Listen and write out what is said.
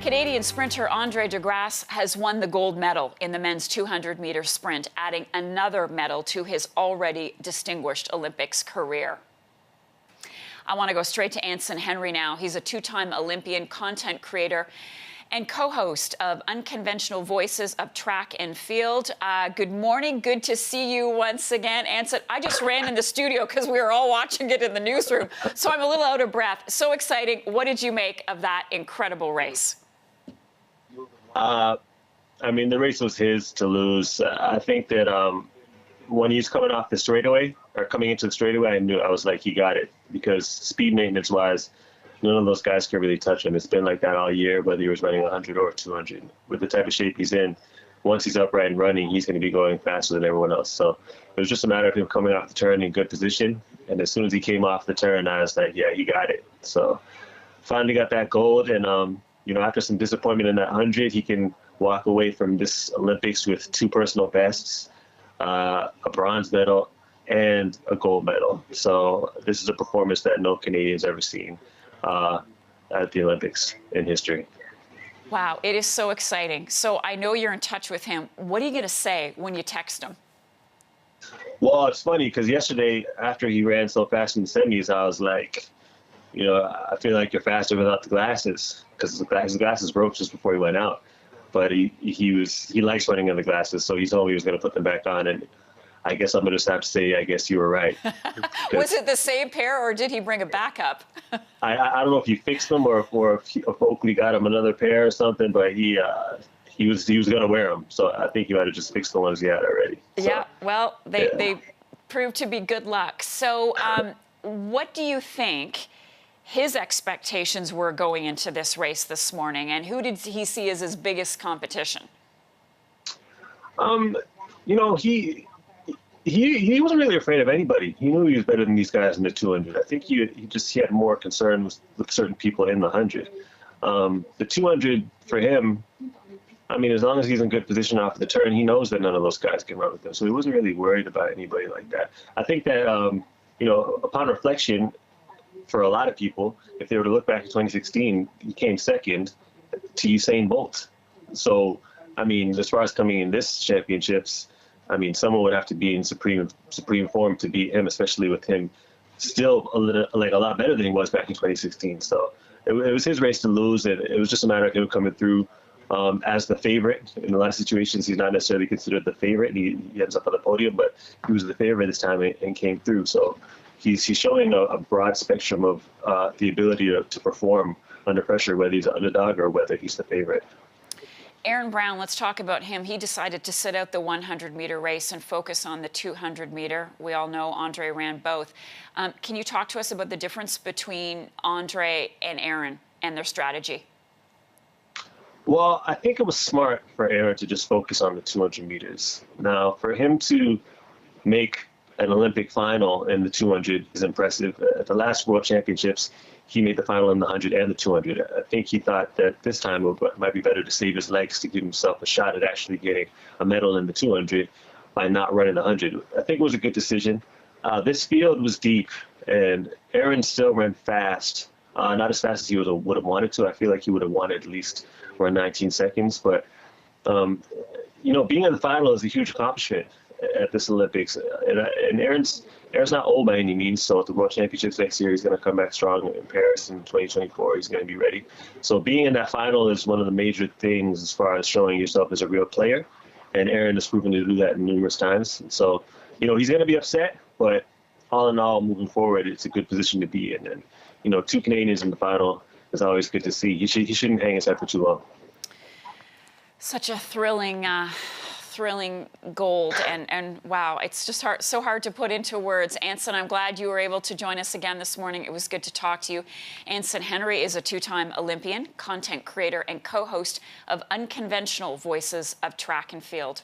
Canadian sprinter Andre De Grasse has won the gold medal in the men's 200-meter sprint, adding another medal to his already distinguished Olympics career. I want to go straight to Anson Henry now. He's a two-time Olympian, content creator, and co-host of Unconventional Voices of Track and Field. Good morning. Good to see you once again, Anson. I just ran in the studio because we were all watching it in the newsroom, so I'm a little out of breath. So exciting. What did you make of that incredible race? I mean, the race was his to lose. I think that when he was coming off the straightaway, or coming into the straightaway, I was like, he got it. Because speed maintenance-wise, none of those guys can really touch him. It's been like that all year, whether he was running 100 or 200. With the type of shape he's in, once he's upright and running, he's going to be going faster than everyone else. So it was just a matter of him coming off the turn in good position. And as soon as he came off the turn, I was like, yeah, he got it. So finally got that gold. And, after some disappointment in that 100, he can walk away from this Olympics with two personal bests, a bronze medal, and a gold medal. So this is a performance that no Canadian's ever seen at the Olympics in history. Wow, it is so exciting. So I know you're in touch with him. What are you going to say when you text him? Well, it's funny because yesterday, after he ran so fast in the semis, I was like, I feel like you're faster without the glasses, because his glasses broke just before he went out. But he likes running in the glasses, so he told me he was going to put them back on, and I guess I'm going to just have to say, I guess you were right. Was it the same pair, or did he bring a backup? I don't know if he fixed them or if Oakley got him another pair or something, but he was going to wear them. So I think he might have just fixed the ones he had already. Yeah, well, they proved to be good luck. So what do you think his expectations were going into this race this morning, and who did he see as his biggest competition? He wasn't really afraid of anybody. He knew he was better than these guys in the 200. I think he had more concern with certain people in the 100. The 200 for him, I mean, as long as he's in good position off the turn, he knows that none of those guys can run with him. So he wasn't really worried about anybody like that. I think that, upon reflection, for a lot of people, if they were to look back at 2016, he came second to Usain Bolt. So, I mean, as far as coming in this championships, I mean, someone would have to be in supreme form to beat him, especially with him still a lot better than he was back in 2016. So it was his race to lose, and it was just a matter of him coming through as the favorite. In a lot of situations, he's not necessarily considered the favorite. He ends up on the podium, but he was the favorite this time and came through. So he's showing a broad spectrum of the ability to perform under pressure, whether he's an underdog or whether he's the favorite. Aaron Brown, let's talk about him. He decided to sit out the 100-meter race and focus on the 200-meter. We all know Andre ran both. Can you talk to us about the difference between Andre and Aaron and their strategy? Well, I think it was smart for Aaron to just focus on the 200 meters. Now, for him to make an Olympic final in the 200 is impressive. At the last World Championships, he made the final in the 100 and the 200. I think he thought that this time it might be better to save his legs to give himself a shot at actually getting a medal in the 200 by not running the 100. I think it was a good decision. This field was deep, and Aaron still ran fast. Not as fast as he would have wanted to. I feel like he would have wanted at least around 19 seconds. But, being in the final is a huge accomplishment at this Olympics. And Aaron's not old by any means, so at the World Championships next year, he's going to come back strong in Paris in 2024. He's going to be ready. So being in that final is one of the major things as far as showing yourself as a real player, and Aaron has proven to do that numerous times. So, he's going to be upset, but all in all, moving forward, it's a good position to be in. And, two Canadians in the final is always good to see. He shouldn't hang his head for too long. Such a thrilling gold, and wow, it's just so hard to put into words. Anson, I'm glad you were able to join us again this morning. It was good to talk to you. Anson Henry is a two-time Olympian, content creator, and co-host of Unconventional Voices of Track and Field.